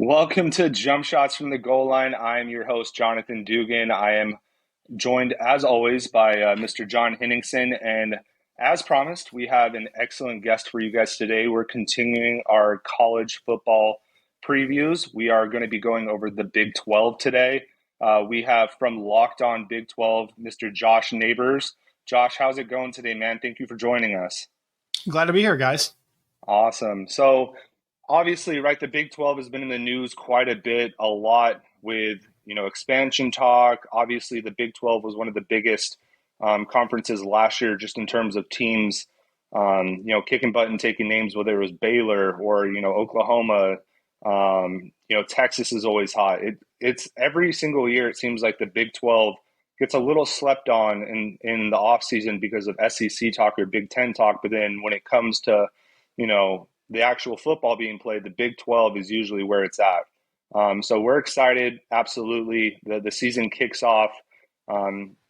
Welcome to Jump Shots from the Goal Line. I am your host, Jonathan Dugan. I am joined, as always, by Mr. John Henningsen. And as promised, we have an excellent guest for you guys today. We're continuing our college football previews. We are going to be going over the Big 12 today. We have from LockedOn Big 12, Mr. Josh Neighbors. Josh, how's it going today, man? Thank you for joining us. Glad to be here, guys. Awesome. So, obviously, right, the Big 12 has been in the news quite a bit, a lot with, expansion talk. Obviously, the Big 12 was one of the biggest conferences last year just in terms of teams, kicking butt and taking names, whether it was Baylor or, Oklahoma. Texas is always hot. It's every single year, it seems like the Big 12 gets a little slept on in the offseason because of SEC talk or Big 10 talk. But then when it comes to, the actual football being played, the Big 12 is usually where it's at. So we're excited. Absolutely. The season kicks off.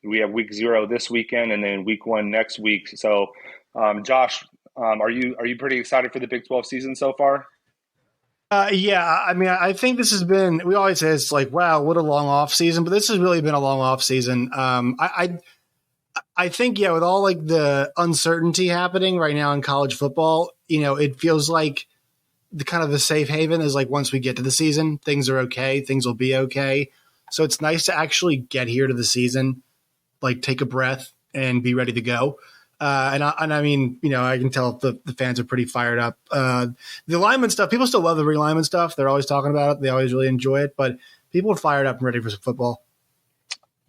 We have week 0 this weekend and then week 1 next week. So, Josh, are you pretty excited for the Big 12 season so far? Yeah, I mean, I think this has been, we always say it's like, wow, what a long off season, but this has really been a long off season. I think, with all like the uncertainty happening right now in college football, it feels like the kind of the safe haven is like once we get to the season, things are okay, things will be okay. So it's nice to actually get here to the season, like take a breath and be ready to go. I mean, I can tell the fans are pretty fired up. The alignment stuff, people still love the realignment stuff. They're always talking about it. They always really enjoy it, but people are fired up and ready for some football.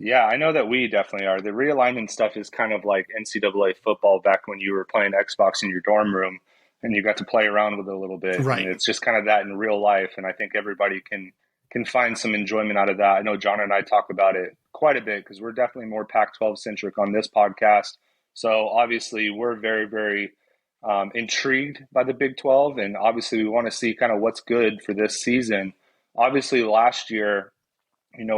Yeah, I know that we definitely are. The realignment stuff is kind of like NCAA football back when you were playing Xbox in your dorm room and you got to play around with it a little bit. Right. And it's just kind of that in real life. And I think everybody can find some enjoyment out of that. I know John and I talk about it quite a bit because we're definitely more Pac-12 centric on this podcast. So obviously we're very, very intrigued by the Big 12. And obviously we want to see kind of what's good for this season. Obviously last year,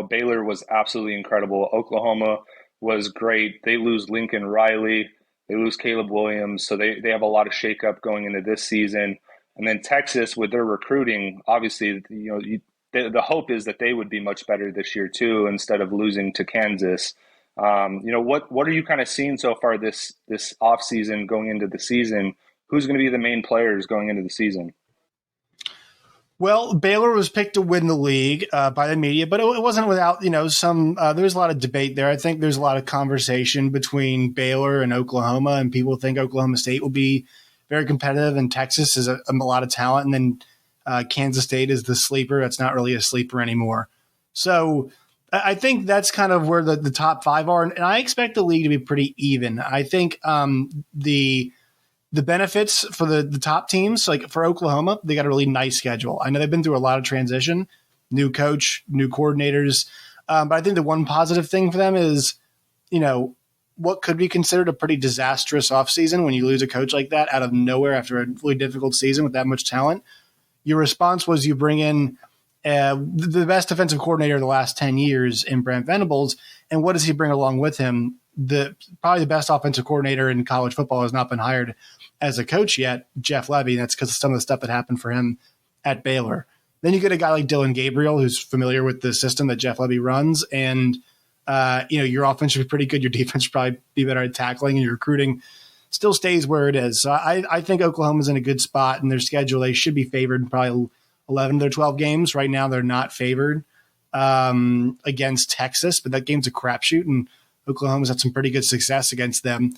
Baylor was absolutely incredible. Oklahoma was great. They lose Lincoln Riley. They lose Caleb Williams. So they have a lot of shakeup going into this season. And then Texas, with their recruiting, obviously, the hope is that they would be much better this year too, instead of losing to Kansas. What are you kind of seeing so far this offseason going into the season? Who's going to be the main players going into the season? Well, Baylor was picked to win the league by the media, but it wasn't without, some there was a lot of debate there. I think there's a lot of conversation between Baylor and Oklahoma, and people think Oklahoma State will be very competitive, and Texas is a lot of talent, and then Kansas State is the sleeper. That's not really a sleeper anymore. So I think that's kind of where the top 5 are, and I expect the league to be pretty even. I think the benefits for the top teams, like for Oklahoma, they got a really nice schedule. I know they've been through a lot of transition, new coach, new coordinators. But I think the one positive thing for them is, what could be considered a pretty disastrous offseason when you lose a coach like that out of nowhere after a really difficult season with that much talent. Your response was you bring in the best defensive coordinator of the last 10 years in Brent Venables. And what does he bring along with him? Probably the best offensive coordinator in college football has not been hired as a coach yet, Jeff Lebby. That's because of some of the stuff that happened for him at Baylor. Then you get a guy like Dylan Gabriel, who's familiar with the system that Jeff Lebby runs. And, your offense should be pretty good. Your defense should probably be better at tackling, and your recruiting still stays where it is. So I think Oklahoma's in a good spot in their schedule. They should be favored in probably 11 of their 12 games. Right now, they're not favored against Texas, but that game's a crapshoot, and Oklahoma's had some pretty good success against them.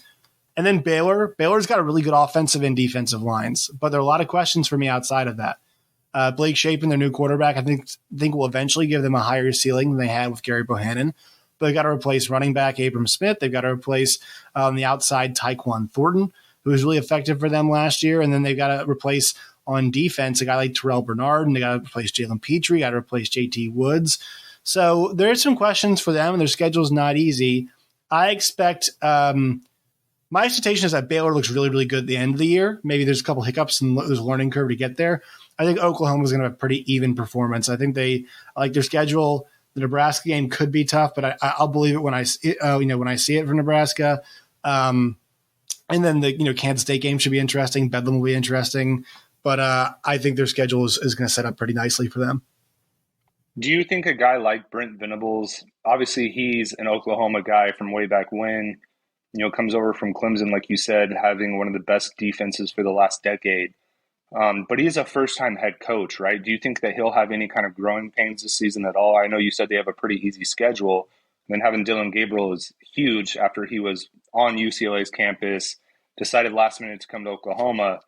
And then Baylor's got a really good offensive and defensive lines, but there are a lot of questions for me outside of that. Blake Shapen, their new quarterback, I think will eventually give them a higher ceiling than they had with Gary Bohannon. But they've got to replace running back Abram Smith. They've got to replace on the outside Tyquan Thornton, who was really effective for them last year. And then they've got to replace on defense a guy like Terrell Bernard, and they got to replace Jalen Petrie, got to replace JT Woods. So there's some questions for them, and their schedule's not easy. I expect my expectation is that Baylor looks really, really good at the end of the year. Maybe there's a couple hiccups and there's a learning curve to get there. I think Oklahoma's going to have a pretty even performance. I think I like their schedule. The Nebraska game could be tough, but I'll believe it when I see it for Nebraska. And then the Kansas State game should be interesting. Bedlam will be interesting. But I think their schedule is going to set up pretty nicely for them. Do you think a guy like Brent Venables, obviously he's an Oklahoma guy from way back when, comes over from Clemson, like you said, having one of the best defenses for the last decade. But he's a first-time head coach, right? Do you think that he'll have any kind of growing pains this season at all? I know you said they have a pretty easy schedule. And then having Dylan Gabriel is huge after he was on UCLA's campus, decided last minute to come to Oklahoma.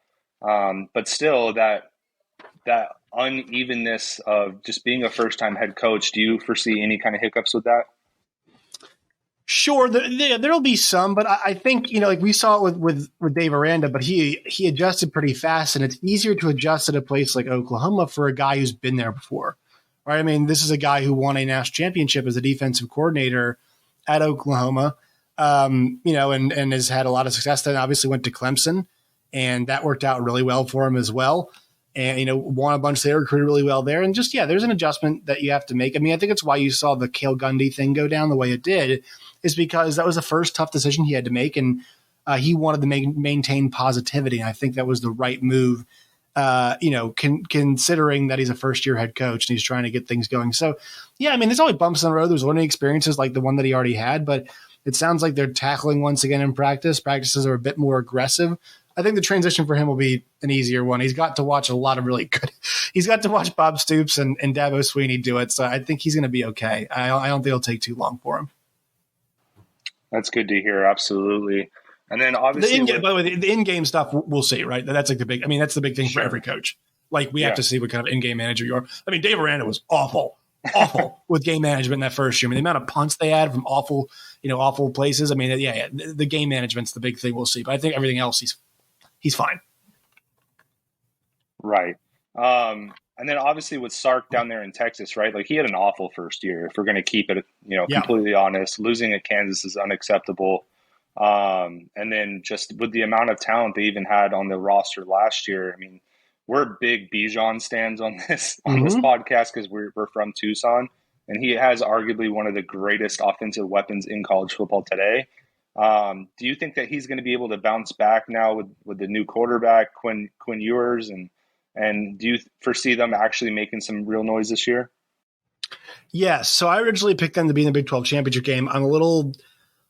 But still, that unevenness of just being a first-time head coach, do you foresee any kind of hiccups with that? Sure, there'll be some, but I think, like we saw it with Dave Aranda, but he adjusted pretty fast, and it's easier to adjust at a place like Oklahoma for a guy who's been there before, right? I mean, this is a guy who won a national championship as a defensive coordinator at Oklahoma, and has had a lot of success. Then obviously went to Clemson, and that worked out really well for him as well. And, won a bunch there, recruited really well there. And just, there's an adjustment that you have to make. I mean, I think it's why you saw the Cale Gundy thing go down the way it did, is because that was the first tough decision he had to make. And he wanted to maintain positivity. And I think that was the right move, considering that he's a first-year head coach and he's trying to get things going. So, I mean, there's always bumps on the road. There's learning experiences like the one that he already had. But it sounds like they're tackling once again in practice. Practices are a bit more aggressive. I think the transition for him will be an easier one. He's got to watch a lot of really good – he's got to watch Bob Stoops and Dabo Swinney do it, so I think he's going to be okay. I don't think it'll take too long for him. That's good to hear, absolutely. And then obviously by the way, the in-game stuff we'll see, right? That's like that's the big thing for every coach. Like we have to see what kind of in-game manager you are. I mean, Dave Aranda was awful with game management in that first year. I mean, the amount of punts they had from awful places. I mean, the game management's the big thing we'll see. But I think everything else he's fine. Right. And then obviously with Sark down there in Texas, right? Like he had an awful first year. If we're going to keep it, completely honest, losing at Kansas is unacceptable. And then just with the amount of talent they even had on the roster last year, I mean, we're big Bijan stands on this podcast because we're from Tucson, and he has arguably one of the greatest offensive weapons in college football today. Do you think that he's going to be able to bounce back now with the new quarterback, Quinn Ewers, and do you foresee them actually making some real noise this year? Yes. So I originally picked them to be in the Big 12 championship game. I'm a little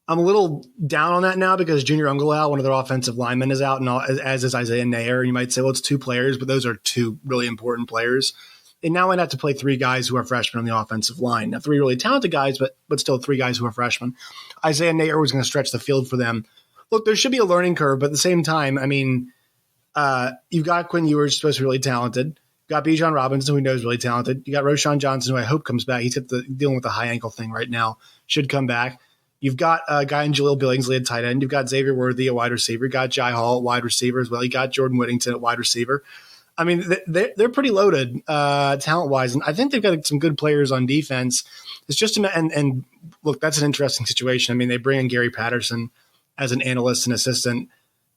down on that now because Junior Ungalao, one of their offensive linemen, is out, and as is Isaiah Nair. And you might say, well, it's two players, but those are two really important players. And now I'd have to play three guys who are freshmen on the offensive line. Now, three really talented guys, but still three guys who are freshmen. Isaiah Nair was going to stretch the field for them. Look, there should be a learning curve, but at the same time, I mean, you've got Quinn Ewers, supposed to be really talented. You got Bijan Robinson, who we know is really talented. You got Roshan Johnson, who I hope comes back. He's dealing with the high ankle thing right now. Should come back. You've got a guy in Jaleel Billingsley at tight end. You've got Xavier Worthy at wide receiver. You got Jai Hall at wide receiver as well. You got Jordan Whittington at wide receiver. I mean, they're pretty loaded talent-wise, and I think they've got some good players on defense. It's just and look, that's an interesting situation. I mean, they bring in Gary Patterson as an analyst and assistant.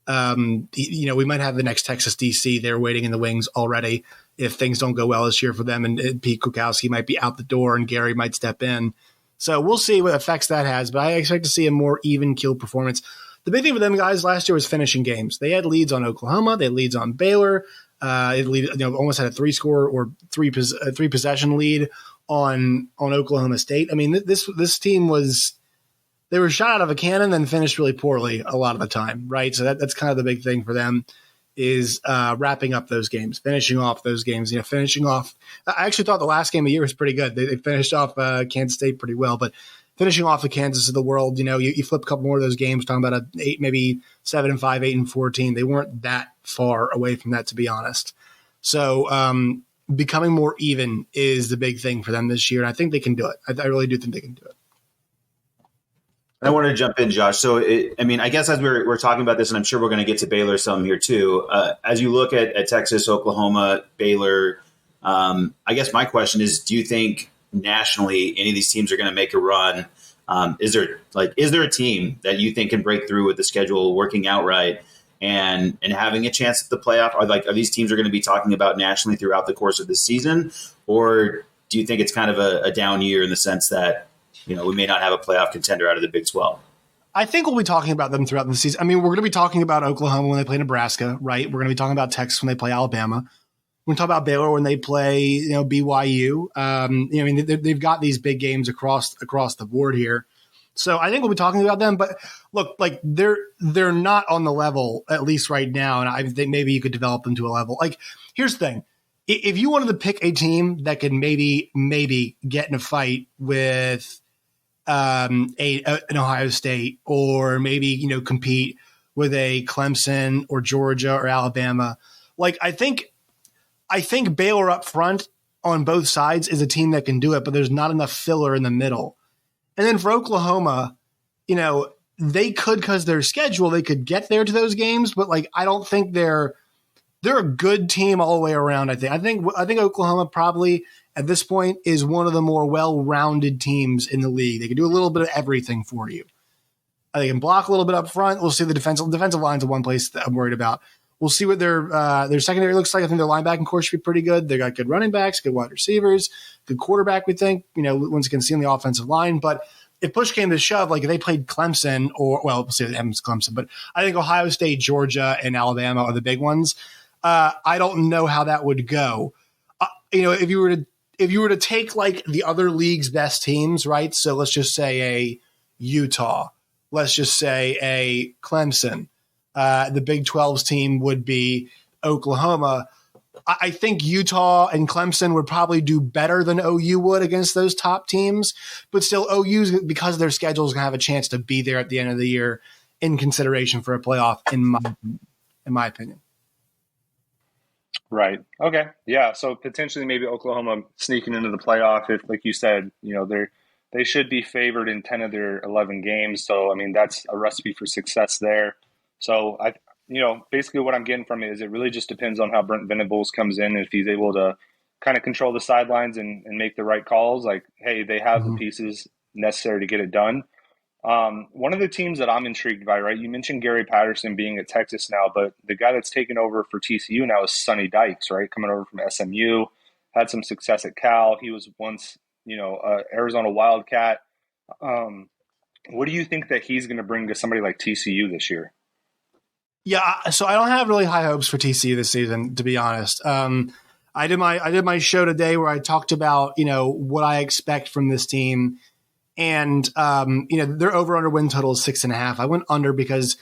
We might have the next Texas DC there waiting in the wings already if things don't go well this year for them, and Pete Kukowski might be out the door and Gary might step in. So we'll see what effects that has, but I expect to see a more even-keel performance. The big thing for them guys last year was finishing games. They had leads on Oklahoma. They had leads on Baylor. Almost had a three possession lead on Oklahoma State. I mean, this team they were shot out of a cannon, then finished really poorly a lot of the time, right? So that's kind of the big thing for them is wrapping up those games, finishing off those games. Finishing off. I actually thought the last game of the year was pretty good. They finished off Kansas State pretty well, but finishing off the Kansas of the world, you flip a couple more of those games, talking about maybe 7-5, 8-14. They weren't that far away from that, to be honest. So becoming more even is the big thing for them this year, and I think they can do it. I really do think they can do it. I wanted to jump in, Josh. So, I guess as we're talking about this, and I'm sure we're going to get to Baylor some here too, as you look at Texas, Oklahoma, Baylor, I guess my question is, do you think nationally any of these teams are going to make a run? Is there a team that you think can break through with the schedule working out right and having a chance at the playoff? Are these teams are going to be talking about nationally throughout the course of this season? Or do you think it's kind of a down year in the sense that, we may not have a playoff contender out of the Big 12? I think we'll be talking about them throughout the season. I mean, we're going to be talking about Oklahoma when they play Nebraska, right? We're going to be talking about Texas when they play Alabama. We're going to talk about Baylor when they play, BYU. They've got these big games across the board here. So I think we'll be talking about them. But look, like they're not on the level, at least right now. And I think maybe you could develop them to a level. Like, here's the thing. If you wanted to pick a team that could maybe get in a fight with an Ohio State, or maybe, compete with a Clemson or Georgia or Alabama, like I think Baylor up front on both sides is a team that can do it, but there's not enough filler in the middle. And then for Oklahoma, they could, because their schedule, they could get there to those games, but like I don't think they're a good team all the way around. I think Oklahoma probably at this point is one of the more well-rounded teams in the league. They can do a little bit of everything for you. They can block a little bit up front. We'll see the defensive line's the one place that I'm worried about. We'll see what their secondary looks like. I think their linebacking core should be pretty good. They got good running backs, good wide receivers, good quarterback, we think, once you can see on the offensive line. But if push came to shove, like if they played Clemson we'll see M's Clemson, but I think Ohio State, Georgia, and Alabama are the big ones. I don't know how that would go. If you were to take like the other league's best teams, right? So let's just say a Utah, let's just say a Clemson. The Big 12's team would be Oklahoma. I think Utah and Clemson would probably do better than OU would against those top teams, but still OU's, because their schedule is going to have a chance to be there at the end of the year in consideration for a playoff, in my opinion. Right. Okay. Yeah. So potentially maybe Oklahoma sneaking into the playoff if, like you said, they should be favored in 10 of their 11 games. So, I mean, that's a recipe for success there. So, basically what I'm getting from it is it really just depends on how Brent Venables comes in. If he's able to kind of control the sidelines and make the right calls, like, hey, they have the pieces necessary to get it done. One of the teams that I'm intrigued by, right? You mentioned Gary Patterson being at Texas now, but the guy that's taken over for TCU now is Sonny Dykes, right? Coming over from SMU, had some success at Cal. He was once, Arizona Wildcat. What do you think that he's going to bring to somebody like TCU this year? Yeah, so I don't have really high hopes for TCU this season, to be honest. I did my show today where I talked about, what I expect from this team. And, their over-under win total is 6.5. I went under because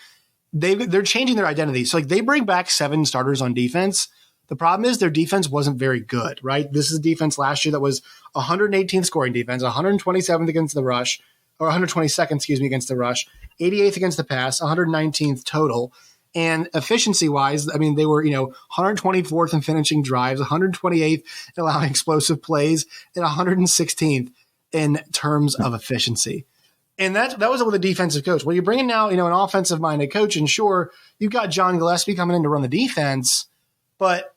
they're changing their identity. So, like, they bring back 7 starters on defense. The problem is their defense wasn't very good, right? This is a defense last year that was 118th scoring defense, 127th against the rush, or 122nd, against the rush, 88th against the pass, 119th total. And efficiency-wise, I mean, they were, 124th in finishing drives, 128th in allowing explosive plays, and 116th in terms of efficiency. And that was with a defensive coach. Well, you're bringing now, an offensive-minded coach, and sure, you've got John Gillespie coming in to run the defense, but,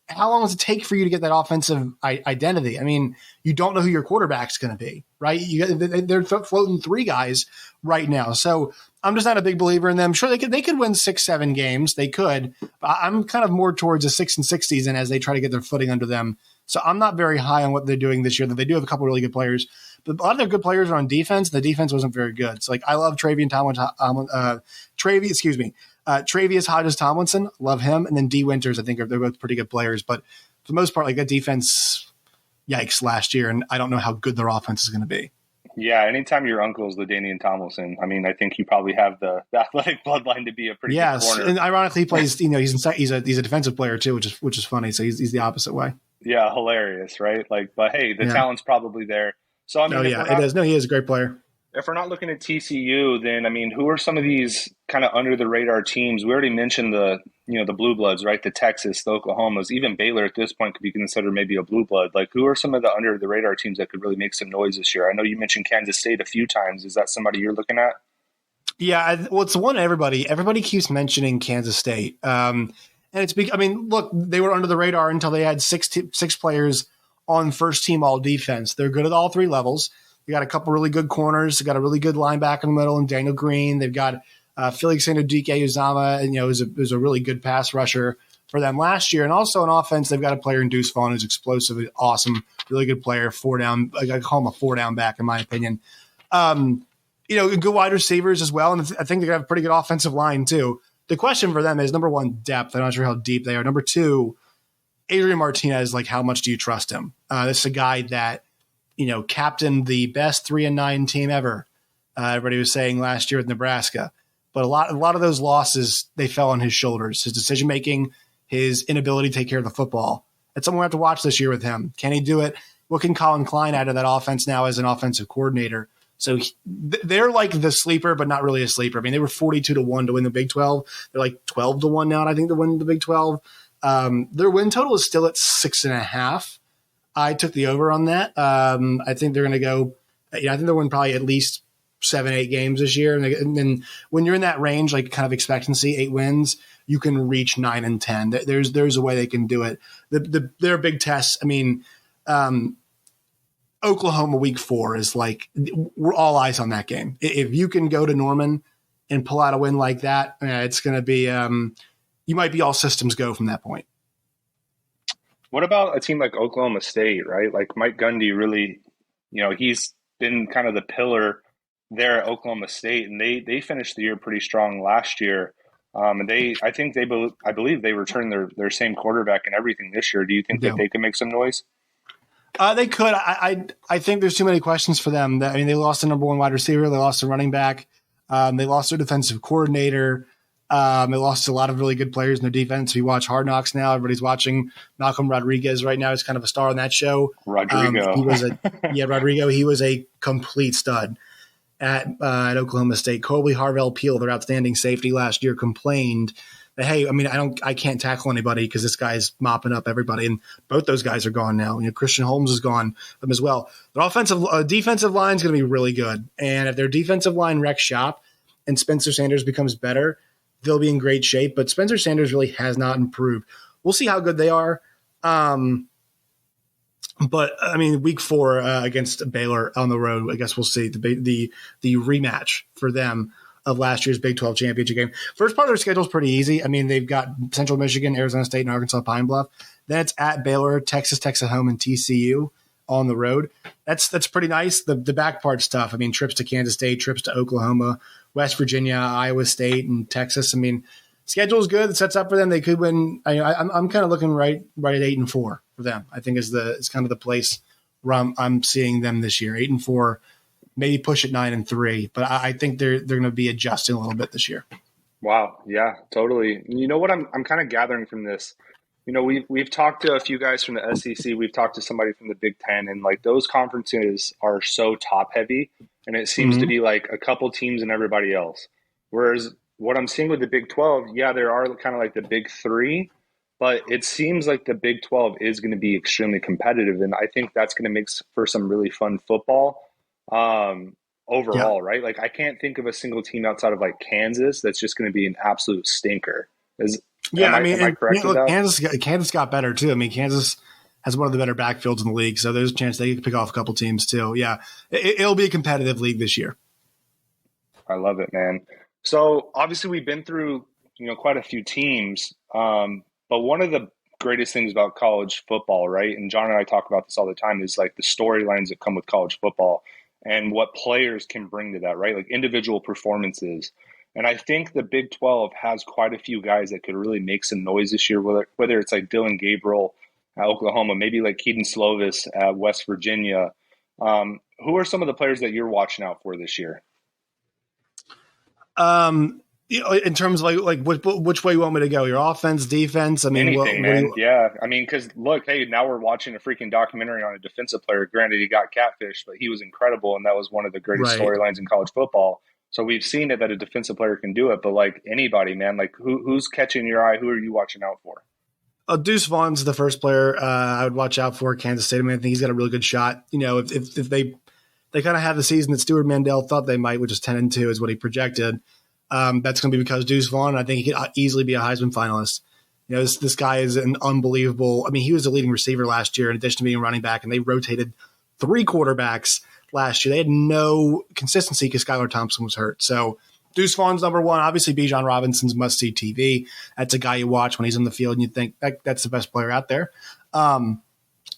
how long does it take for you to get that offensive identity? I mean, you don't know who your quarterback's going to be, right? They're floating 3 guys right now. So I'm just not a big believer in them. Sure, they could win 6-7 games. They could. But I'm kind of more towards a 6-6 season as they try to get their footing under them. So I'm not very high on what they're doing this year. They do have a couple really good players, but a lot of their good players are on defense. The defense wasn't very good. So, like, I love Travius Hodges-Tomlinson, love him, and then D. Winters. I think they're both pretty good players, but for the most part, like, that defense, yikes, last year, and I don't know how good their offense is going to be. Yeah, anytime your uncle is LaDainian Tomlinson, I mean, I think you probably have the athletic bloodline to be a pretty good corner. And ironically, he plays. He's a defensive player too, which is funny. So he's the opposite way. Yeah, hilarious, right? Like, but hey, the talent's probably there. So I mean, it is. No, he is a great player. If we're not looking at TCU, then I mean, who are some of these kind of under the radar teams? We already mentioned the Blue Bloods, right? The Texas, the Oklahomas, even Baylor at this point could be considered maybe a blue blood. Like, who are some of the under the radar teams that could really make some noise this year? I know you mentioned Kansas State a few times. Is that somebody you're looking at? Yeah, well, it's the one everybody keeps mentioning Kansas State. And it's look, they were under the radar until they had six players on first team all defense. They're good at all 3 levels. They got a couple really good corners. They got a really good linebacker in the middle, and Daniel Green. They've got Felix Uzama, and who's a really good pass rusher for them last year. And also on offense, they've got a player in Deuce Vaughn who's explosive, awesome, really good player. 4 down, I call him a 4 down back in my opinion. good wide receivers as well. And I think they're going to have a pretty good offensive line too. The question for them is, number one, depth. I'm not sure how deep they are. Number two, Adrian Martinez, like how much do you trust him? This is a guy that, captained the best 3-9 team ever. Everybody was saying last year with Nebraska. But a lot of those losses, they fell on his shoulders. His decision-making, his inability to take care of the football. That's something we have to watch this year with him. Can he do it? What can Colin Klein add to that offense now as an offensive coordinator? So they're like the sleeper, but not really a sleeper. I mean, they were 42-1 to win the Big 12. They're like 12-1 now, I think, to win the Big 12. Their win total is still at 6.5. I took the over on that. I think they're going to go. I think they'll win probably at least 7-8 games this year. And then when you're in that range, like kind of expectancy, 8 wins, you can reach 9 and 10. There's a way they can do it. Their big tests. I mean, Oklahoma week 4 is like, we're all eyes on that game. If you can go to Norman and pull out a win like that, it's going to be, you might be all systems go from that point. What about a team like Oklahoma State, right? Like Mike Gundy really, he's been kind of the pillar there at Oklahoma State, and they finished the year pretty strong last year. And I believe they returned their same quarterback and everything this year. Do you think that they can make some noise? They could. I think there's too many questions for them. They lost the number 1 wide receiver. They lost the running back. They lost their defensive coordinator. They lost a lot of really good players in their defense. If you watch Hard Knocks now, everybody's watching Malcolm Rodriguez right now. He's kind of a star on that show. Rodrigo. Rodrigo. He was a complete stud at Oklahoma State. Colby Harvell-Peel, their outstanding safety last year, complained that, hey, I can't tackle anybody because this guy's mopping up everybody. And both those guys are gone now. Christian Holmes is gone from as well. Their defensive line is going to be really good. And if their defensive line wrecks shop and Spencer Sanders becomes better, they'll be in great shape. But Spencer Sanders really has not improved. We'll see how good they are. But week 4 against Baylor on the road, I guess we'll see the rematch for them of last year's Big 12 championship game. First part of their schedule is pretty easy. They've got Central Michigan, Arizona State, and Arkansas Pine Bluff. Then it's at Baylor, Texas at home, and TCU on the road. That's pretty nice. The back part's tough. Trips to Kansas State, trips to Oklahoma, West Virginia, Iowa State, and Texas. Schedule's good. It sets up for them. They could win. I'm kind of looking right at 8-4 for them. I think is kind of the place where I'm seeing them this year. 8-4, maybe push at 9-3. But I think they're going to be adjusting a little bit this year. Wow. Yeah, totally. You know what I'm kind of gathering from this? We've talked to a few guys from the SEC. We've talked to somebody from the Big Ten, and like those conferences are so top heavy, and it seems to be like a couple teams and everybody else. Whereas what I'm seeing with the Big 12, there are kind of like the Big 3, but it seems like the Big 12 is going to be extremely competitive, and I think that's going to make for some really fun football overall, right? Like I can't think of a single team outside of like Kansas that's just going to be an absolute stinker. Am I correct with that? Kansas got better too. Kansas has one of the better backfields in the league, so there's a chance they could pick off a couple teams too. Yeah, it'll be a competitive league this year. I love it, man. So obviously we've been through, quite a few teams, but one of the greatest things about college football, right? And John and I talk about this all the time, is like the storylines that come with college football and what players can bring to that, right? Like individual performances. And I think the Big 12 has quite a few guys that could really make some noise this year, whether it's like Dylan Gabriel at Oklahoma, maybe like Keaton Slovis at West Virginia. Who are some of the players that you're watching out for this year? In terms of like which way you want me to go? Your offense, defense? Anything, man. Yeah. Because look, hey, now we're watching a freaking documentary on a defensive player. Granted, he got catfished, but he was incredible, and that was one of the greatest storylines in college football. So we've seen it that a defensive player can do it, but like anybody, man, like who's catching your eye? Who are you watching out for? Deuce Vaughn's the first player I would watch out for. Kansas State. I think he's got a really good shot. If they kind of have the season that Stuart Mandel thought they might, which is 10-2 is what he projected. That's going to be because Deuce Vaughn, I think he could easily be a Heisman finalist. This guy is an unbelievable. He was a leading receiver last year in addition to being a running back, and they rotated 3 quarterbacks last year. They had no consistency because Skylar Thompson was hurt. So Deuce Vaughn's number 1. Obviously, Bijan Robinson's must-see TV. That's a guy you watch when he's on the field, and you think that's the best player out there.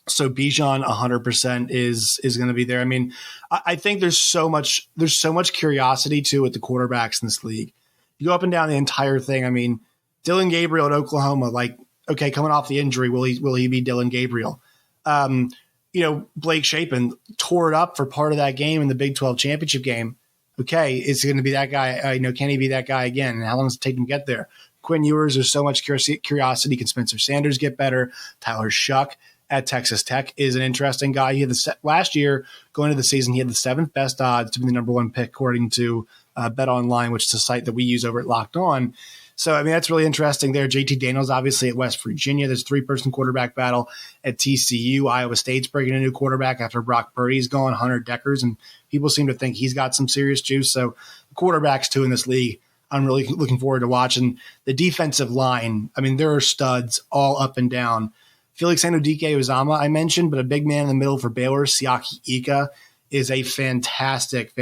So Bijan 100% is going to be there. I mean, I think there's so much curiosity too with the quarterbacks in this league. You go up and down the entire thing. I mean, Dylan Gabriel at Oklahoma, like, okay, coming off the injury, will he be Dylan Gabriel? Blake Shapen tore it up for part of that game in the Big 12 championship game. Okay, is he going to be that guy? Can he be that guy again? And how long does it take him to get there? Quinn Ewers, there's so much curiosity. Can Spencer Sanders get better? Tyler Shuck at Texas Tech is an interesting guy. He had last year, going into the season, he had the 7th best odds to be the number 1 pick, according to Bet Online, which is a site that we use over at Locked On. So, I mean, that's really interesting there. JT Daniels, obviously, at West Virginia. There's a 3-person quarterback battle at TCU. Iowa State's breaking a new quarterback after Brock Purdy's gone, Hunter Deckers, and people seem to think he's got some serious juice. So, the quarterbacks, too, in this league, I'm really looking forward to watching. The defensive line, I mean, there are studs all up and down. Felix Anudike-Uzomah I mentioned, but a big man in the middle for Baylor, Siaki Ika, is a fantastic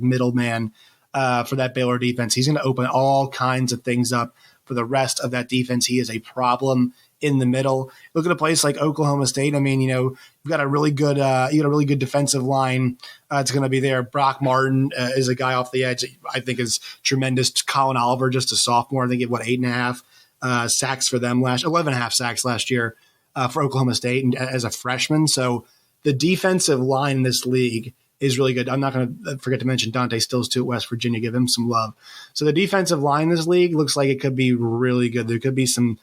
middleman for that Baylor defense. He's going to open all kinds of things up for the rest of that defense. He is a problem in the middle. Look at a place like Oklahoma State. I mean, you've got a really good, defensive line. It's going to be there. Brock Martin is a guy off the edge. I think is tremendous. Colin Oliver, just a sophomore. I think he had 8.5 sacks for them 11.5 sacks last year for Oklahoma State and as a freshman. So the defensive line in this league is really good. I'm not going to forget to mention Dante Stills too at West Virginia. Give him some love. So the defensive line in this league looks like it could be really good. There could be some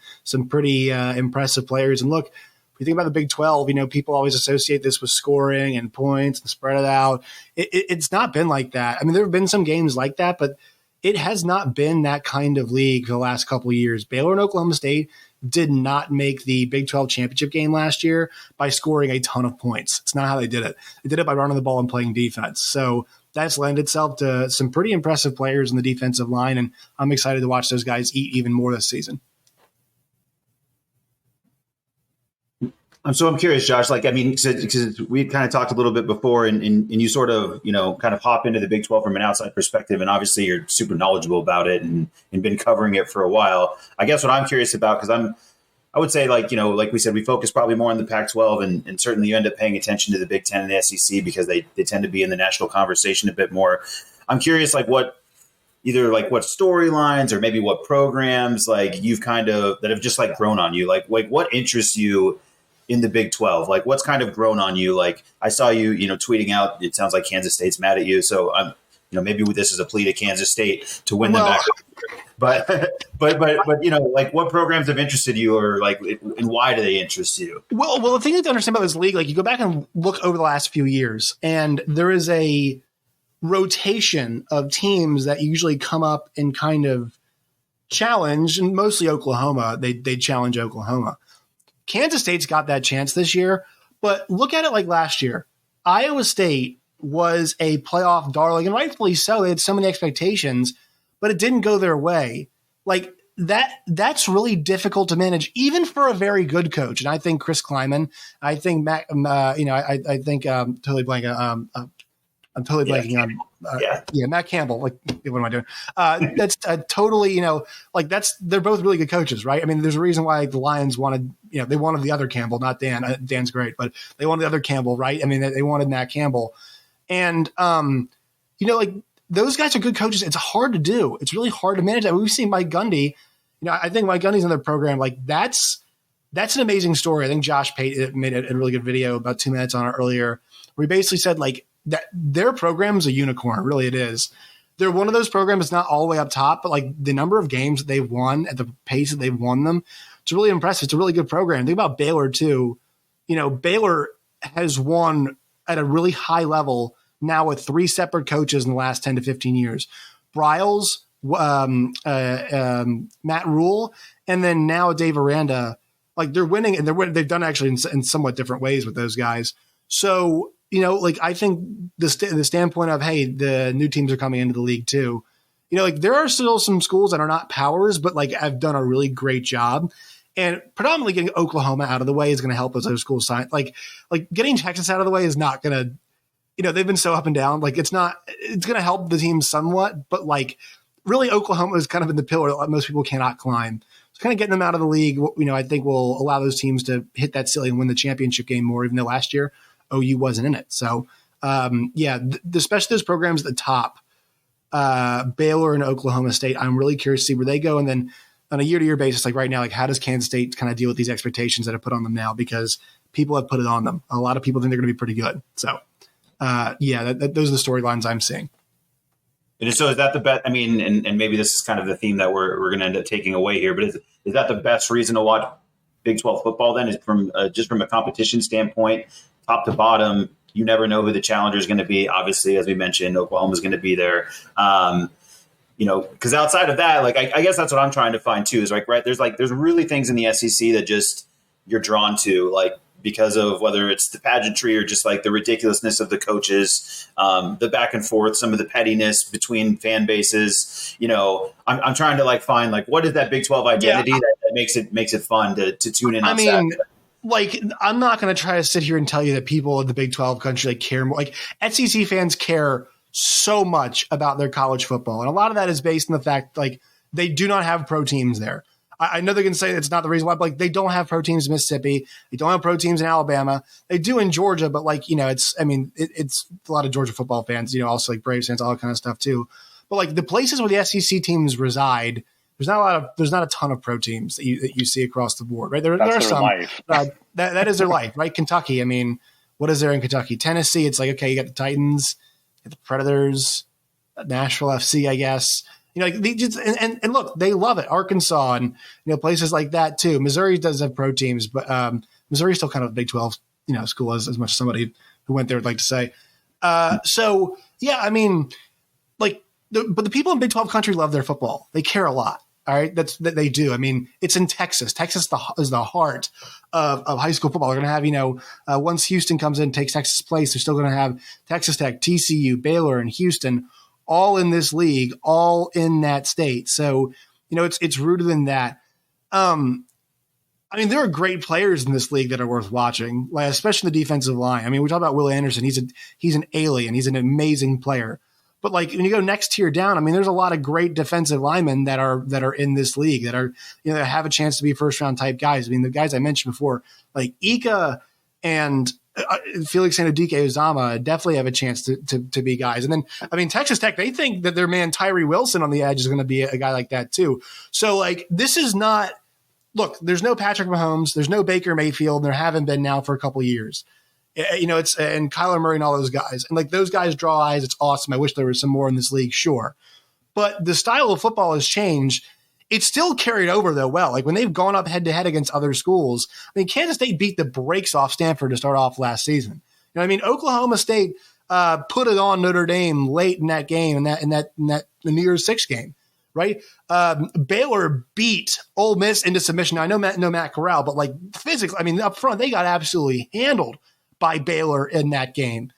pretty impressive players. And look, if you think about the Big 12, people always associate this with scoring and points and spread it out. It's not been like that. I mean, there have been some games like that, but it has not been that kind of league for the last couple of years. Baylor and Oklahoma State did not make the Big 12 championship game last year by scoring a ton of points. It's not how they did it. They did it by running the ball and playing defense. So that's lent itself to some pretty impressive players in the defensive line, and I'm excited to watch those guys eat even more this season. So I'm curious, Josh, because we kind of talked a little bit before and you sort of, kind of hop into the Big 12 from an outside perspective. And obviously you're super knowledgeable about it and been covering it for a while. I guess what I'm curious about, because I would say like we said, we focus probably more on the Pac-12 and certainly you end up paying attention to the Big 10 and the SEC because they tend to be in the national conversation a bit more. I'm curious, what storylines or maybe what programs you've kind of that have just grown on you, what interests you in the Big 12, what's kind of grown on you? I saw you, tweeting out, it sounds like Kansas State's mad at you. So I'm, maybe this is a plea to Kansas State to win them back. But what programs have interested you or and why do they interest you? Well, the thing to understand about this league, you go back and look over the last few years and there is a rotation of teams that usually come up and kind of challenge, and mostly Oklahoma, they challenge Oklahoma. Kansas State's got that chance this year, but look at it like last year. Iowa State was a playoff darling, and rightfully so. They had so many expectations, but it didn't go their way. That's really difficult to manage, even for a very good coach. And I think Chris Kleiman, I think Matt, totally blanking. I'm totally blanking on Matt Campbell. What am I doing? That's totally, they're both really good coaches, right? I mean, there's a reason why the Lions wanted, they wanted the other Campbell, not Dan. Dan's great, but they wanted the other Campbell, right? I mean, they wanted Matt Campbell. And, those guys are good coaches. It's hard to do. It's really hard to manage that. We've seen Mike Gundy. I think Mike Gundy's in their program. That's an amazing story. I think Josh Pate made a really good video about 2 minutes on it earlier, where he basically said, that their program's a unicorn. Really, it is. They're one of those programs that's not all the way up top, but the number of games that they've won at the pace that they've won them, it's really impressive. It's a really good program. Think about Baylor too. Baylor has won at a really high level now with 3 separate coaches in the last 10 to 15 years. Bryles, Matt Rule, and then now Dave Aranda. They're winning, and they've done actually in somewhat different ways with those guys. So, I think the standpoint of, hey, the new teams are coming into the league too. There are still some schools that are not powers, but have done a really great job. And predominantly getting Oklahoma out of the way is going to help those schools sign. Getting Texas out of the way is not going to, they've been so up and down. It's going to help the team somewhat, but really Oklahoma is kind of in the pillar that most people cannot climb. So kind of getting them out of the league, I think will allow those teams to hit that ceiling and win the championship game more, even though last year OU wasn't in it. So, especially those programs at the top, Baylor and Oklahoma State, I'm really curious to see where they go. And then on a year-to-year basis, like right now, like how does Kansas State kind of deal with these expectations that are put on them now? Because people have put it on them. A lot of people think they're going to be pretty good. So, those are the storylines I'm seeing. And so is that the best? I mean, and maybe this is kind of the theme that we're going to end up taking away here, but is that the best reason to watch Big 12 football then? Is from just from a competition standpoint, top to bottom, you never know who the challenger is going to be. Obviously, as we mentioned, Oklahoma's going to be there. Because outside of that, like I guess that's what I'm trying to find too. Is like right there's really things in the SEC that just you're drawn to, like because of whether it's the pageantry or just like the ridiculousness of the coaches, the back and forth, some of the pettiness between fan bases. I'm trying to like find like what is that Big 12 identity that makes it fun to tune in on Saturday. Like, I'm not going to try to sit here and tell you that people in the Big 12 country like care more. Like, SEC fans care so much about their college football. And a lot of that is based on the fact, like, they do not have pro teams there. I know they can say it's not the reason why, but like, they don't have pro teams in Mississippi. They don't have pro teams in Alabama. They do in Georgia, but like, it's a lot of Georgia football fans, also like Braves fans, all that kind of stuff too. But like the places where the SEC teams reside, there's not a ton of pro teams that you see across the board, right? There are some. That is their life, right? Kentucky. I mean, what is there in Kentucky? Tennessee. It's like, okay, you got the Titans, you got the Predators, Nashville FC, I guess. Like they just and look, they love it. Arkansas and places like that too. Missouri does have pro teams, but Missouri's still kind of a Big 12 school as much as somebody who went there would like to say. So yeah, I mean, like, but the people in Big 12 country love their football. They care a lot. All right, that they do. I mean, it's in Texas. Texas is the heart of high school football. They're going to have, once Houston comes in and takes Texas' place, they're still going to have Texas Tech, TCU, Baylor, and Houston all in this league, all in that state. So, it's rooted in that. I mean, there are great players in this league that are worth watching, like especially the defensive line. I mean, we talk about Will Anderson. He's an alien. He's an amazing player. But like when you go next tier down, I mean, there's a lot of great defensive linemen that are in this league that are that have a chance to be first round type guys. I mean, the guys I mentioned before, like Ika and Felix Anudike-Uzomah, definitely have a chance to be guys. And then, I mean, Texas Tech, they think that their man Tyree Wilson on the edge is going to be a guy like that too. So like, this is not. Look, there's no Patrick Mahomes, there's no Baker Mayfield, and there haven't been now for a couple of years. It's and Kyler Murray and all those guys. And like those guys draw eyes. It's awesome. I wish there was some more in this league, sure. But the style of football has changed. It's still carried over though well. Like when they've gone up head to head against other schools. I mean, Kansas State beat the brakes off Stanford to start off last season. I mean, Oklahoma State put it on Notre Dame late in that game, in that the New Year's Six game. Right? Baylor beat Ole Miss into submission. Now, I know Matt Corral, but like physically, I mean, up front, they got absolutely handled by Baylor in that game.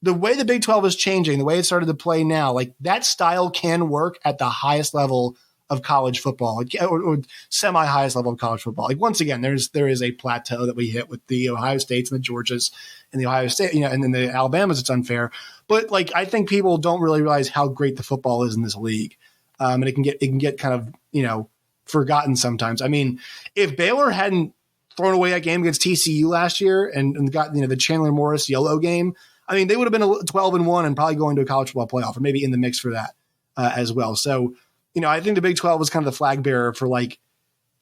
The way the Big 12 is changing, the way it started to play now, like that style can work at the highest level of college football, or semi-highest level of college football. Like once again, there is a plateau that we hit with the Ohio States and the Georgias and the Ohio State, and then the Alabamas. It's unfair, but like I think people don't really realize how great the football is in this league. And it can get kind of, forgotten sometimes. I mean, if Baylor hadn't thrown away that game against TCU last year and got, the Chandler Morris YOLO game, I mean, they would have been 12-1 and probably going to a college football playoff or maybe in the mix for that as well. So, I think the Big 12 was kind of the flag bearer for like,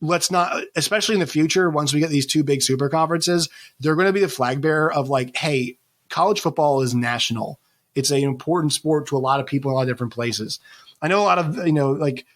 let's not, especially in the future, once we get these two big super conferences, they're going to be the flag bearer of like, hey, college football is national. It's an important sport to a lot of people in a lot of different places. I know a lot of, like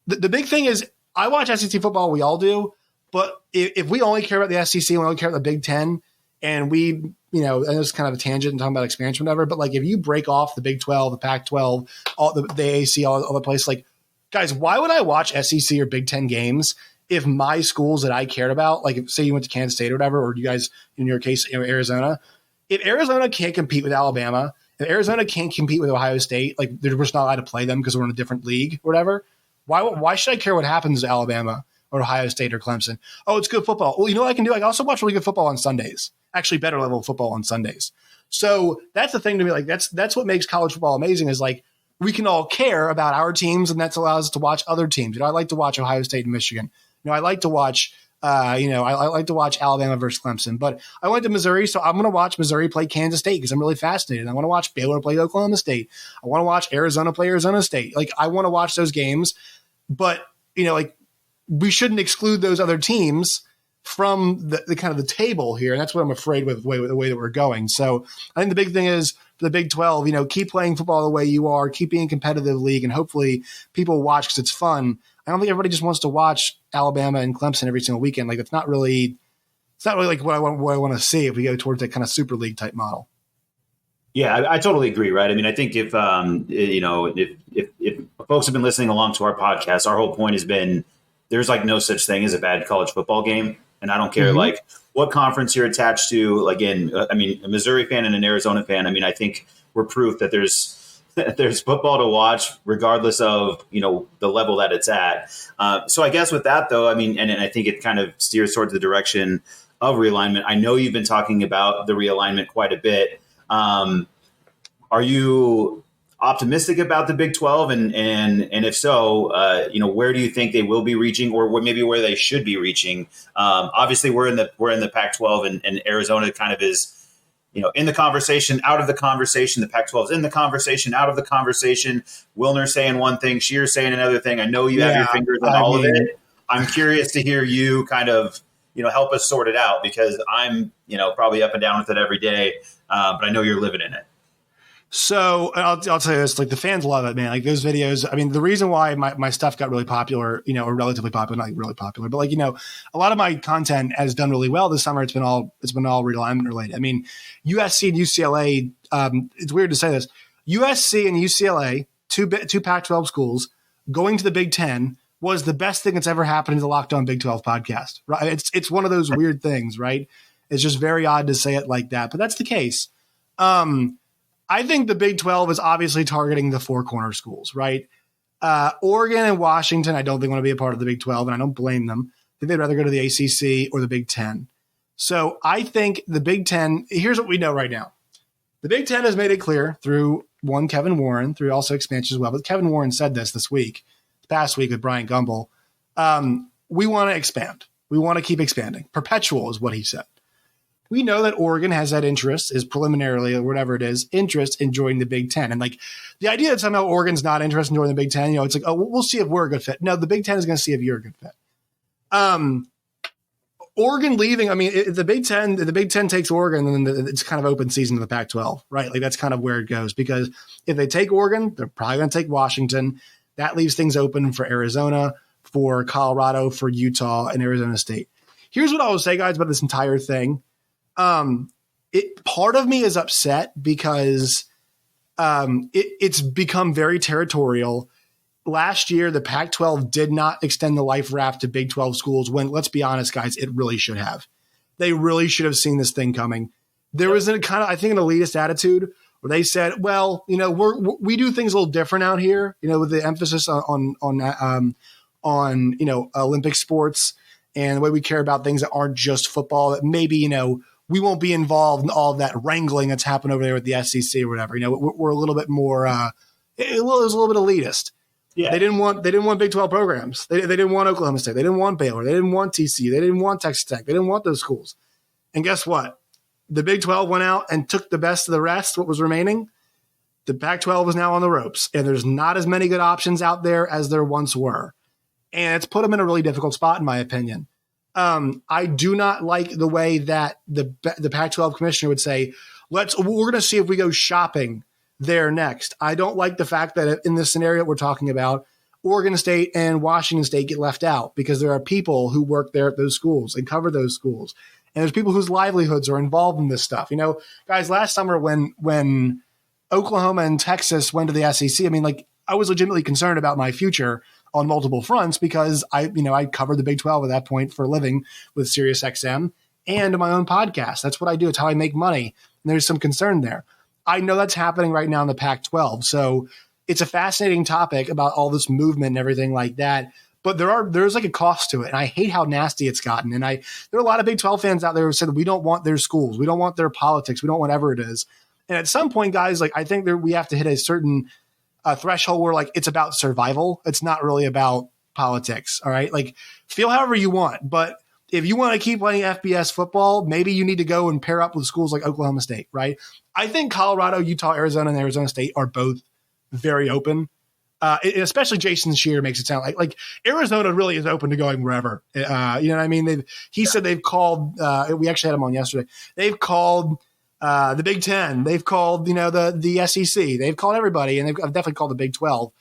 the big thing is I watch SEC football. We all do. But if we only care about the SEC and we only care about the Big Ten and we, and it's kind of a tangent and talking about expansion, whatever. But like if you break off the Big 12, the Pac-12, all the AAC, all the places, like guys, why would I watch SEC or Big Ten games if my schools that I cared about, like if, say you went to Kansas State or whatever, or you guys, in your case, Arizona, if Arizona can't compete with Alabama, if Arizona can't compete with Ohio State, like they're just not allowed to play them because we're in a different league or whatever. Why should I care what happens to Alabama or Ohio State or Clemson? Oh, it's good football. Well, you know what I can do? I can also watch really good football on Sundays. Actually, better level of football on Sundays. So that's the thing to me. Like that's what makes college football amazing. Is like we can all care about our teams, and that allows us to watch other teams. I like to watch Ohio State and Michigan. I like to watch. I like to watch Alabama versus Clemson, but I went to Missouri, so I'm going to watch Missouri play Kansas State because I'm really fascinated. I want to watch Baylor play Oklahoma State. I want to watch Arizona play Arizona State. Like, I want to watch those games, but we shouldn't exclude those other teams from the kind of the table here. And that's what I'm afraid with the way that we're going. So I think the big thing is for the Big 12, keep playing football the way you are, keep being a competitive league, and hopefully people watch because it's fun. I don't think everybody just wants to watch Alabama and Clemson every single weekend. Like, it's not really like what I want to see if we go towards that kind of super league type model. Yeah, I totally agree. Right. I mean, I think if folks have been listening along to our podcast, our whole point has been there's like no such thing as a bad college football game. And I don't care like what conference you're attached to. Again, I mean, a Missouri fan and an Arizona fan. I mean, I think we're proof that there's football to watch regardless of, the level that it's at. So I guess with that, though, I mean, and I think it kind of steers towards the direction of realignment. I know you've been talking about the realignment quite a bit. Are you optimistic about the Big 12? And if so, where do you think they will be reaching, or maybe where they should be reaching? Obviously, we're in the Pac-12, and Arizona kind of is, in the conversation, out of the conversation. The Pac-12 is in the conversation, out of the conversation. Wilner saying one thing, Shear saying another thing. I know you have your fingers on all of it. I'm curious to hear you kind of, help us sort it out, because I'm, probably up and down with it every day, but I know you're living in it. So I'll tell you this, like, the fans love it, man. Like, those videos, I mean, the reason why my stuff got really popular, or relatively popular, not really popular, but a lot of my content has done really well this summer. It's been all realignment related. I mean, USC and UCLA, it's weird to say this, USC and UCLA, two Pac-12 schools, going to the Big 10 was the best thing that's ever happened to the LockedOn Big 12 podcast, right? It's one of those weird things, right? It's just very odd to say it like that, but that's the case. I think the Big 12 is obviously targeting the four corner schools, right? Oregon and Washington, I don't think want to be a part of the Big 12, and I don't blame them. I think they'd rather go to the ACC or the Big 10. So I think the Big 10, here's what we know right now. The Big 10 has made it clear through Kevin Warren, through also expansion as well, but Kevin Warren said this past week with Brian Gumbel. We want to expand. We want to keep expanding. Perpetual is what he said. We know that Oregon has that interest, is preliminarily or whatever it is, interest in joining the Big 10. And like the idea that somehow Oregon's not interested in joining the Big 10, it's like, oh, we'll see if we're a good fit. No, the Big 10 is going to see if you're a good fit. Oregon leaving, I mean, if the Big 10 takes Oregon, then it's kind of open season to the Pac-12, right? Like, that's kind of where it goes, because if they take Oregon, they're probably going to take Washington. That leaves things open for Arizona, for Colorado, for Utah, and Arizona State. Here's what I will say, guys, about this entire thing. Part of me is upset because it's become very territorial. Last year, the Pac-12 did not extend the life raft to Big 12 schools when, let's be honest, guys, it really should have. They really should have seen this thing coming. There was an elitist attitude where they said, well, we do things a little different out here, with the emphasis on Olympic sports and the way we care about things that aren't just football, that maybe, we won't be involved in all of that wrangling that's happened over there with the SEC or whatever. We're a little bit more, it was a little bit elitist. Yeah. They didn't want Big 12 programs. They didn't want Oklahoma State. They didn't want Baylor. They didn't want TCU. They didn't want Texas Tech. They didn't want those schools. And guess what? The Big 12 went out and took the best of the rest, what was remaining. The Pac-12 is now on the ropes, and there's not as many good options out there as there once were. And it's put them in a really difficult spot, in my opinion. I do not like the way that the Pac-12 commissioner would say, we're going to see if we go shopping there next. I don't like the fact that in this scenario we're talking about, Oregon State and Washington State get left out because there are people who work there at those schools and cover those schools. And there's people whose livelihoods are involved in this stuff. Guys, last summer when Oklahoma and Texas went to the SEC, I mean, like, I was legitimately concerned about my future on multiple fronts because I covered the Big 12 at that point for a living with SiriusXM and my own podcast. That's what I do. It's how I make money. And there's some concern there. I know that's happening right now in the Pac-12. So it's a fascinating topic about all this movement and everything like that. But there's like a cost to it. And I hate how nasty it's gotten. And there are a lot of Big 12 fans out there who said that we don't want their schools. We don't want their politics. We don't want whatever it is. And at some point, guys, like, I think we have to hit a certain threshold where, like, it's about survival. It's not really about politics. All right. Like, feel however you want. But if you want to keep playing FBS football, maybe you need to go and pair up with schools like Oklahoma State, right? I think Colorado, Utah, Arizona, and Arizona State are both very open. Especially Jason Scheer makes it sound like Arizona really is open to going wherever. You know what I mean? He said they've called. We actually had him on yesterday. They've called the Big Ten. They've called the SEC. They've called everybody, and they've definitely called the Big 12.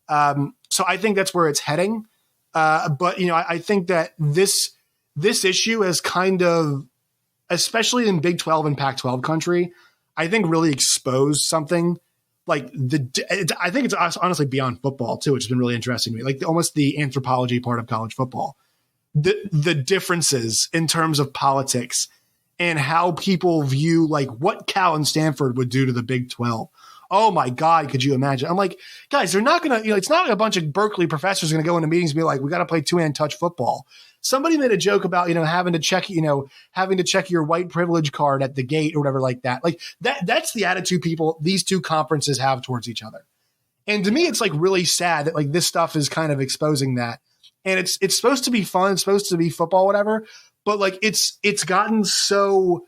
So I think that's where it's heading. But I think that this issue has kind of, especially in Big 12 and Pac-12 country, I think really exposed something. Like I think it's honestly beyond football too, which has been really interesting to me. Like almost the anthropology part of college football, the differences in terms of politics and how people view like what Cal and Stanford would do to the Big 12. Oh my God, could you imagine? I'm like, guys, they're not going to, it's not like a bunch of Berkeley professors going to go into meetings and be like, we got to play two-hand touch football. Somebody made a joke about, having to check your white privilege card at the gate or whatever like that. Like that's the attitude these two conferences have towards each other. And to me, it's like really sad that like this stuff is kind of exposing that. And it's supposed to be fun. It's supposed to be football, whatever. But like it's gotten so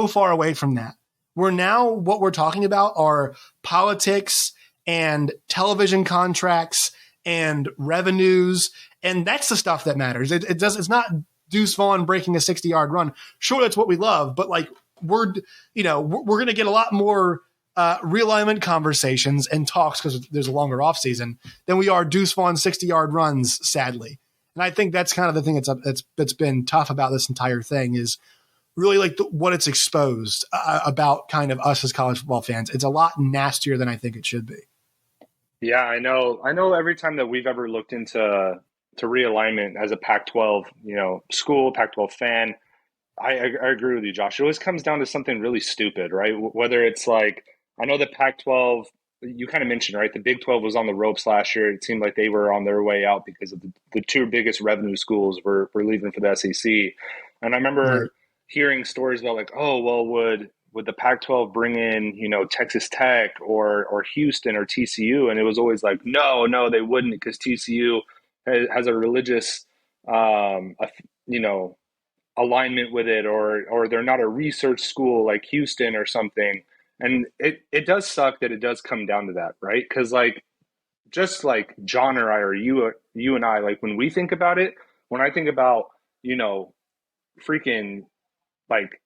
far away from that. Where now what we're talking about are politics and television contracts and revenues. And that's the stuff that matters. It's not Deuce Vaughn breaking a 60-yard run. Sure, that's what we love, but like we're going to get a lot more realignment conversations and talks because there's a longer off season than we are Deuce Vaughn 60-yard runs, sadly. And I think that's kind of the thing that's been tough about this entire thing is really like what it's exposed about kind of us as college football fans. It's a lot nastier than I think it should be. Yeah, I know every time that we've ever looked into realignment as a Pac-12, school, Pac-12 fan, I agree with you, Josh. It always comes down to something really stupid, right? Whether it's like, I know the Pac-12, you kind of mentioned, right? The Big 12 was on the ropes last year. It seemed like they were on their way out because of the two biggest revenue schools were leaving for the SEC. And I remember hearing stories about like, oh, well, would the Pac-12 bring in, Texas Tech or Houston or TCU? And it was always like, no, they wouldn't because TCU has a religious, alignment with it, or they're not a research school like Houston or something. And it does suck that it does come down to that, right? Because like, just like John or I, or you and I, like when we think about it, when I think about, freaking like,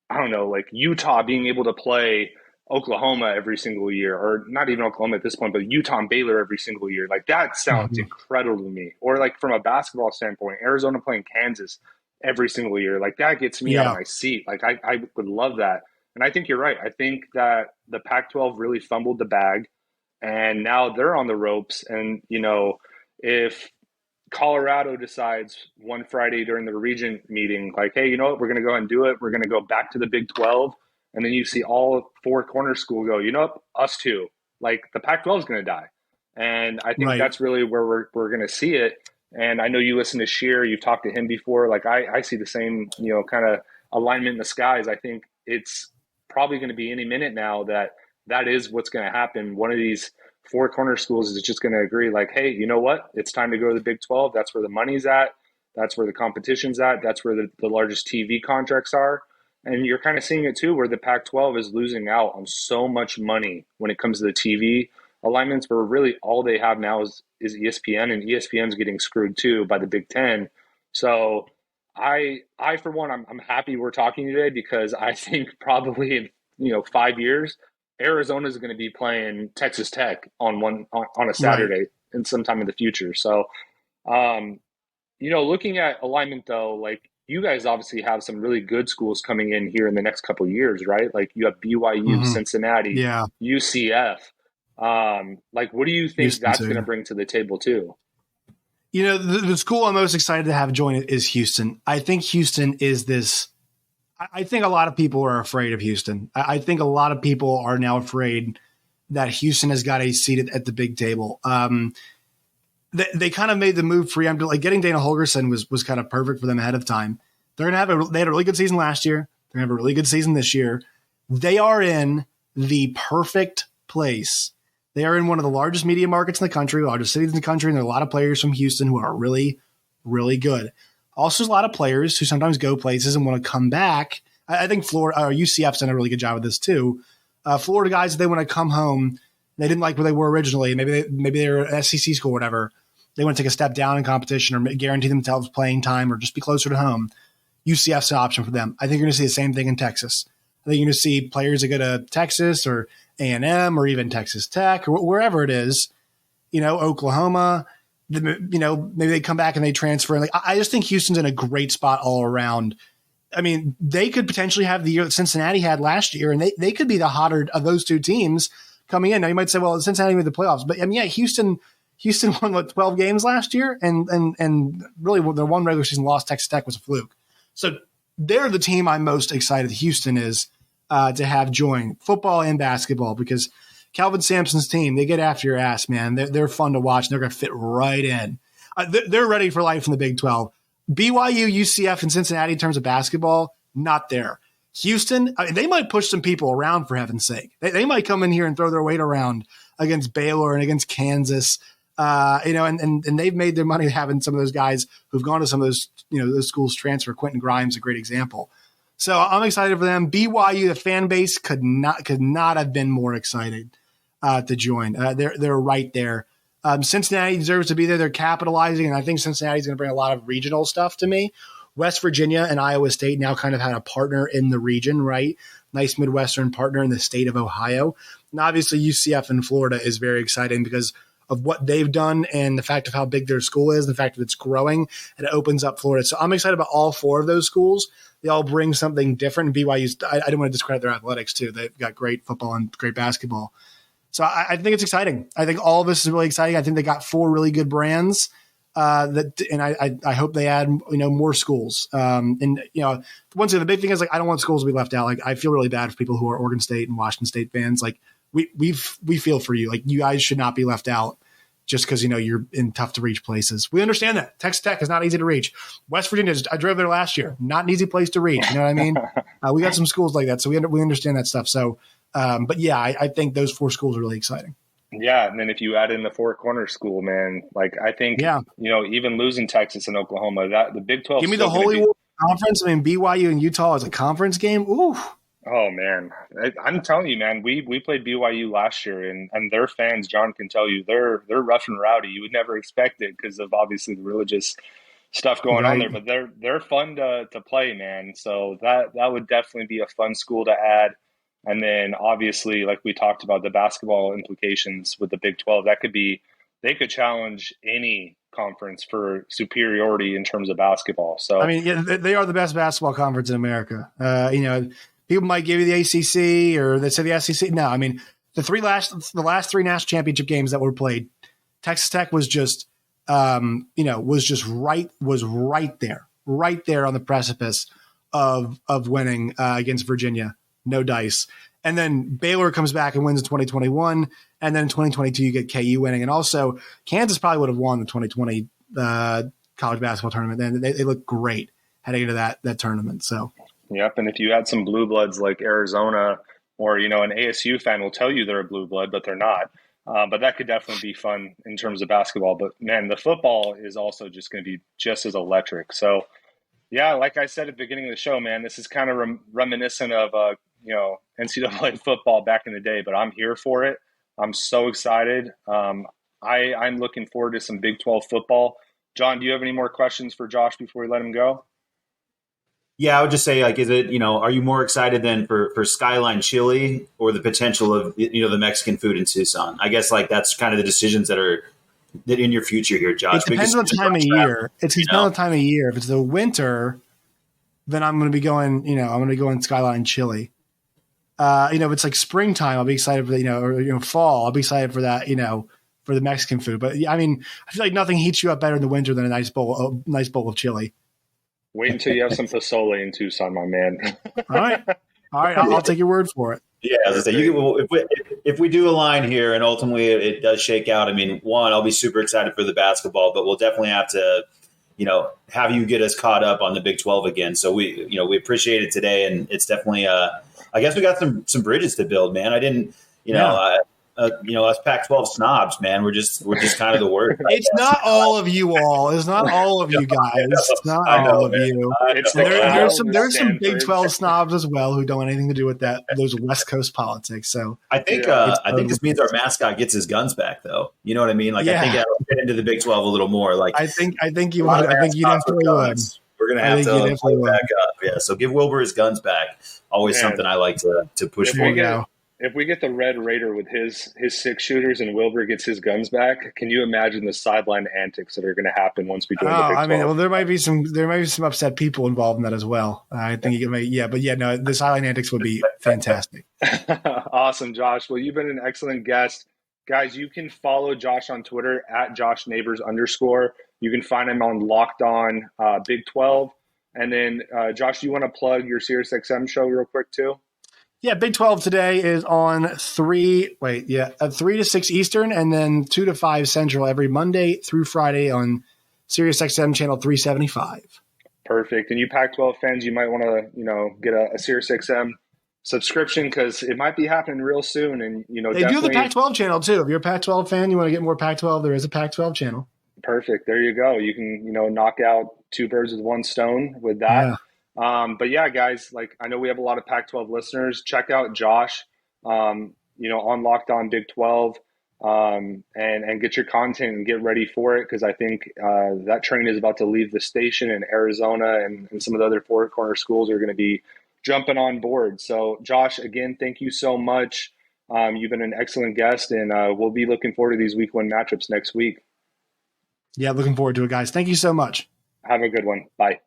I don't know, like Utah being able to play Oklahoma every single year, or not even Oklahoma at this point, but Utah and Baylor every single year. Like that sounds incredible to me. Or like from a basketball standpoint, Arizona playing Kansas every single year. Like that gets me out of my seat. Like I would love that. And I think you're right. I think that the Pac-12 really fumbled the bag and now they're on the ropes. And, if Colorado decides one Friday during the region meeting, like, hey, you know what, we're going to go ahead and do it. We're going to go back to the Big 12. And then you see all four corner school go, you know what, us too. Like the Pac-12 is going to die. And I think that's really where we're going to see it. And I know you listen to Scheer, you've talked to him before. Like I see the same, kind of alignment in the skies. I think it's probably going to be any minute now that is what's going to happen. One of these four corner schools is just going to agree like, hey, you know what? It's time to go to the Big 12. That's where the money's at. That's where the competition's at. That's where the largest TV contracts are. And you're kind of seeing it too, where the Pac-12 is losing out on so much money when it comes to the TV alignments, where really all they have now is ESPN, and ESPN's getting screwed too by the Big Ten. So I for one, I'm happy we're talking today because I think probably in 5 years, Arizona is going to be playing Texas Tech on a Saturday and sometime in the future. So, looking at alignment though, like you guys obviously have some really good schools coming in here in the next couple of years, right? Like you have BYU, Cincinnati, UCF. Like, what do you think Houston that's going to bring to the table too? The school I'm most excited to have join it is Houston. I think Houston is this. I think a lot of people are afraid of Houston. I think a lot of people are now afraid that Houston has got a seat at the big table. They kind of made the move preemptive. Like getting Dana Holgerson was kind of perfect for them ahead of time. They had a really good season last year. They're going to have a really good season this year. They are in the perfect place. They are in one of the largest media markets in the country, largest cities in the country, and there are a lot of players from Houston who are really, really good. Also, there's a lot of players who sometimes go places and want to come back. I think Florida or UCF's done a really good job of this too. Florida guys, they want to come home. They didn't like where they were originally. Maybe they were an SEC school or whatever. They want to take a step down in competition or guarantee themselves playing time or just be closer to home. UCF's an option for them. I think you're going to see the same thing in Texas. I think you're going to see players that go to Texas or A&M or even Texas Tech or wherever it is, Oklahoma, maybe they come back and they transfer. Like, I just think Houston's in a great spot all around. I mean, they could potentially have the year that Cincinnati had last year, and they could be the hotter of those two teams coming in. Now, you might say, well, Cincinnati made the playoffs. But, I mean, yeah, Houston won, 12 games last year? And really, their one regular season loss, Texas Tech, was a fluke. So they're the team I'm most excited Houston is to have join football and basketball because Calvin Sampson's team, they get after your ass, man. They're fun to watch. And they're going to fit right in. They're ready for life in the Big 12. BYU, UCF, and Cincinnati in terms of basketball, not there. Houston, they might push some people around for heaven's sake. They might come in here and throw their weight around against Baylor and against Kansas, and they've made their money having some of those guys who've gone to some of those schools transfer. Quentin Grimes, a great example. So I'm excited for them. BYU, the fan base could not have been more excited to join. They're right there. Cincinnati deserves to be there. They're capitalizing, and I think Cincinnati's going to bring a lot of regional stuff to me. West Virginia and Iowa State now kind of had a partner in the region, right? Nice Midwestern partner in the state of Ohio. And obviously UCF in Florida is very exciting because of what they've done and the fact of how big their school is, the fact that it's growing, and it opens up Florida. So I'm excited about all four of those schools. They all bring something different. BYU's, I don't want to discredit their athletics too. They've got great football and great basketball. So I think it's exciting. I think all of this is really exciting. I think they got four really good brands and I hope they add, more schools. Once again, the big thing is I don't want schools to be left out. I feel really bad for people who are Oregon State and Washington State fans. We feel for you. You guys should not be left out just because, you're in tough to reach places. We understand that. Texas Tech is not easy to reach. West Virginia, I drove there last year. Not an easy place to reach. You know what I mean? We got some schools like that. So we understand that stuff. So, but yeah, I think those four schools are really exciting. Yeah, and then if you add in the Four Corners school, man, I think, even losing Texas and Oklahoma, that the Big 12. Give me the Holy War Conference. I mean, BYU and Utah as a conference game. Ooh. Oh man, I'm telling you, man, we played BYU last year, and their fans, John can tell you, they're rough and rowdy. You would never expect it because of obviously the religious stuff going on there, but they're fun to play, man. So that would definitely be a fun school to add. And then obviously, like we talked about, the basketball implications with the Big 12, they could challenge any conference for superiority in terms of basketball. So, I mean, yeah, they are the best basketball conference in America. People might give you the ACC or they say the SEC. No, I mean, the last three national championship games that were played, Texas Tech was just, was right there on the precipice of winning against Virginia. No dice. And then Baylor comes back and wins in 2021. And then in 2022, you get KU winning. And also, Kansas probably would have won the 2020 college basketball tournament. Then they look great heading into that tournament. So, yep. And if you had some blue bloods like Arizona or, an ASU fan will tell you they're a blue blood, but they're not. But that could definitely be fun in terms of basketball. But, man, the football is also just going to be just as electric. So, yeah, like I said at the beginning of the show, man, this is kind of reminiscent of NCAA football back in the day, but I'm here for it. I'm so excited. I'm looking forward to some Big 12 football. John, do you have any more questions for Josh before we let him go? Yeah, I would just say, is it, are you more excited than for Skyline Chili or the potential of, the Mexican food in Tucson? I guess that's kind of the decisions that are in your future here, Josh. It depends on the time of year. It depends on the time of year. If it's the winter, then I'm going to be going, I'm going to go in Skyline Chili. If it's springtime, I'll be excited for or fall. I'll be excited for that, for the Mexican food. But I mean, I feel like nothing heats you up better in the winter than a nice bowl of chili. Wait until you have some pozole in Tucson, my man. All right. I'll take your word for it. Yeah, as I say, if we do align here and ultimately it does shake out, I mean, one, I'll be super excited for the basketball, but we'll definitely have to, have you get us caught up on the Big 12 again. So we appreciate it today, and it's definitely I guess we got some bridges to build, man. I didn't, us Pac-12 snobs, man. We're just kind of the worst. It's not all of you all. It's not all of you guys. It's not all of you. There's some Big 12 snobs as well who don't want anything to do with those West Coast politics. So I think this means our mascot gets his guns back, though. You know what I mean? Like I think that'll fit into the Big 12 a little more. Like I think you would. I think you definitely would. We're gonna have to play back up. Yeah. So give Wilbur his guns back. Always something I like to push for. If we get the Red Raider with his 6 shooters and Wilbur gets his guns back, can you imagine the sideline antics that are going to happen once we join the Big 12? Well, there might be some upset people involved in that as well. I think the sideline antics would be fantastic. Awesome, Josh. Well, you've been an excellent guest. Guys, you can follow Josh on Twitter at @JoshNeighbors_. You can find him on LockedOn Big 12. And then, Josh, do you want to plug your SiriusXM show real quick too? Yeah, Big 12 today is on 3 to 6 Eastern and then 2 to 5 Central every Monday through Friday on SiriusXM channel 375. Perfect. And you Pac-12 fans, you might want to, get a SiriusXM subscription because it might be happening real soon. And, they do have the Pac-12 channel too. If you're a Pac-12 fan, you want to get more Pac-12, there is a Pac-12 channel. Perfect. There you go. You can, knock out 2 birds with 1 stone with that. Yeah. But yeah, guys, I know we have a lot of Pac-12 listeners. Check out Josh, on LockedOn Big 12, and get your content and get ready for it. Cause I think, that train is about to leave the station in Arizona and some of the other Four Corner schools are going to be jumping on board. So Josh, again, thank you so much. You've been an excellent guest and, we'll be looking forward to these week 1 matchups next week. Yeah. Looking forward to it, guys. Thank you so much. Have a good one. Bye.